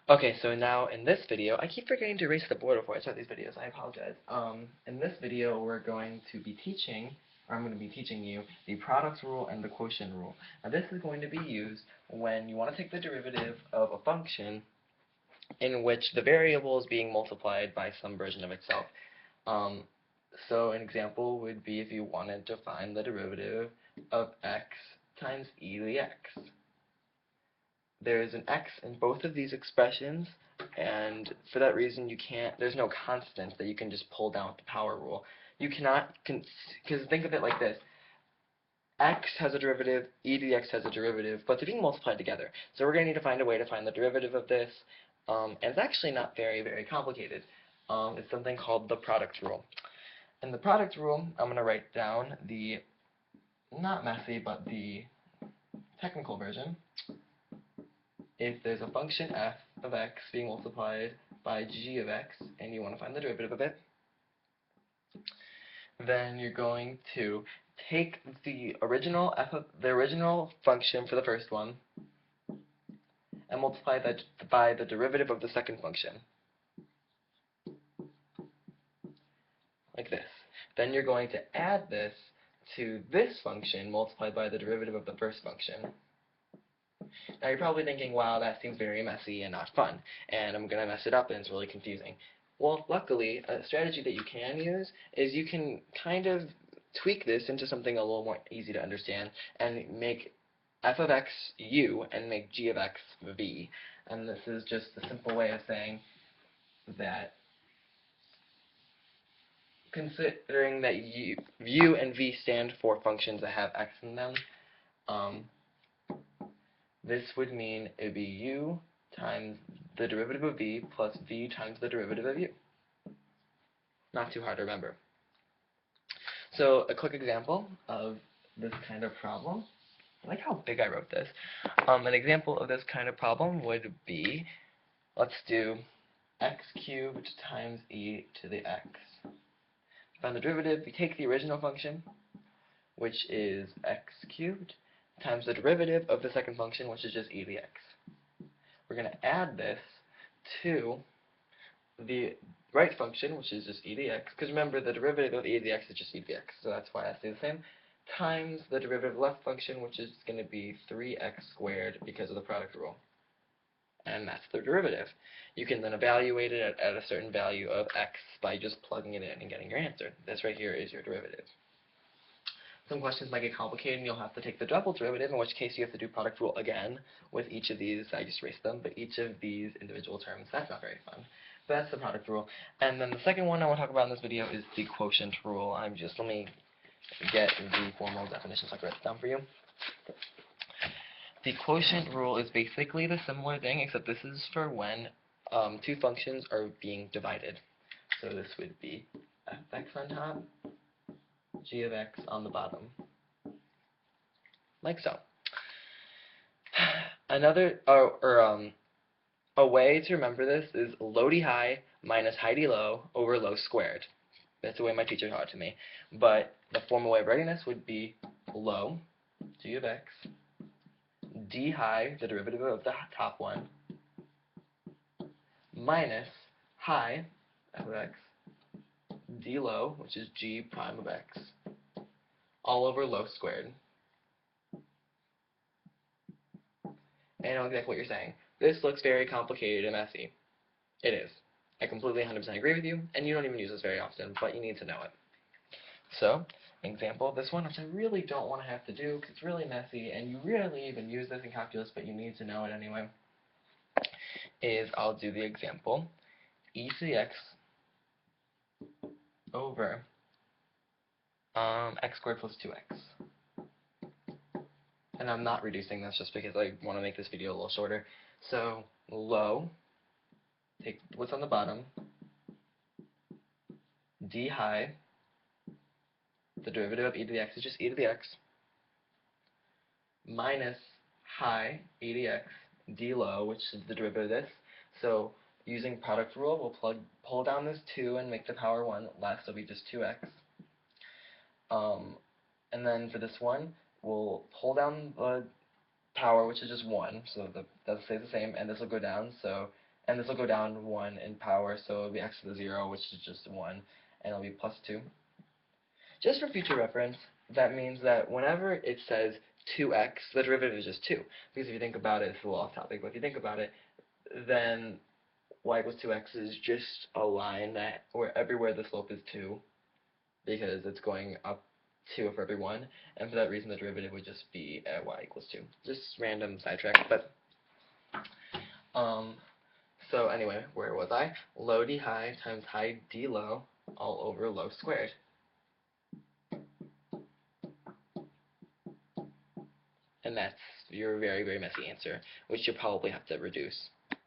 Okay, so now in this video, I keep forgetting to erase the board before I start these videos. I apologize. In this video, we're going to be teaching, or I'm going to be teaching you, the product rule and the quotient rule. Now, this is going to be used when you want to take the derivative of a function in which the variable is being multiplied by some version of itself. Um, so an example would be if you wanted to find the derivative of x times e to the x. There is an x in both of these expressions, and for that reason there's no constant that you can just pull down with the power rule. You cannot, because think of it like this. X has a derivative, e to the x has a derivative, but they're being multiplied together. So we're going to need to find a way to find the derivative of this, and it's actually not very, very complicated. It's something called the product rule. In the product rule, I'm going to write down the, not messy, but the technical version. If there's a function f of x being multiplied by g of x, and you want to find the derivative of it, then you're going to take the original function for the first one and multiply that by the derivative of the second function, like this. Then you're going to add this to this function multiplied by the derivative of the first function. Now you're probably thinking, wow, that seems very messy and not fun, and I'm going to mess it up and it's really confusing. Well, luckily, a strategy that you can use is you can kind of tweak this into something a little more easy to understand and make f of x u and make g of x v. And this is just a simple way of saying that considering that u and v stand for functions that have x in them, this would mean it would be u times the derivative of v plus v times the derivative of u. Not too hard to remember. So a quick example of this kind of problem. I like how big I wrote this. An example of this kind of problem would be, let's do x cubed times e to the x. To find the derivative, we take the original function, which is x cubed, times the derivative of the second function, which is just e to the x. We're going to add this to the right function, which is just e to the x, because remember, the derivative of e to the x is just e to the x, so that's why I say the same, times the derivative of the left function, which is going to be 3x squared because of the product rule. And that's the derivative. You can then evaluate it at a certain value of x by just plugging it in and getting your answer. This right here is your derivative. Some questions might get complicated and you'll have to take the double derivative, in which case you have to do product rule again with each of these. I just erased them, but each of these individual terms. That's not very fun. But that's the product rule. And then the second one I want to talk about in this video is the quotient rule. Let me get the formal definition so I can write it down for you. The quotient rule is basically the similar thing, except this is for when two functions are being divided. So this would be f(x) on top, g of x on the bottom, like so. A way to remember this is low d high minus high d low over low squared. That's the way my teacher taught it to me. But the formal way of writing this would be low, g of x, d high, the derivative of the top one, minus high, f of x, d low, which is g prime of x, all over low squared. And I know exactly what you're saying. This looks very complicated and messy. It is. I completely 100% agree with you, and you don't even use this very often, but you need to know it. So, an example of this one, which I really don't want to have to do because it's really messy, and you rarely even use this in calculus, but you need to know it anyway, is I'll do the example e to the x over x squared plus 2x. And I'm not reducing this just because I want to make this video a little shorter. So, low, take what's on the bottom, d high, the derivative of e to the x is just e to the x, minus high, e to the x, d low, which is the derivative of this. So using product rule, we'll pull down this 2 and make the power 1 less, so it'll be just 2x. And then for this one, we'll pull down the power, which is just 1, so that stays the same, and this will go down, so And this will go down 1 in power, so it'll be x to the 0, which is just 1, and it'll be plus 2. Just for future reference, that means that whenever it says 2x, the derivative is just 2. Because if you think about it, it's a little off topic, but if you think about it, then y equals 2x is just a line that where everywhere the slope is 2, because it's going up 2 for every 1, and for that reason the derivative would just be at y equals 2. Just random sidetrack, but so anyway, where was I? Low d high times high d low all over low squared. And that's your very, very messy answer, which you'll probably have to reduce.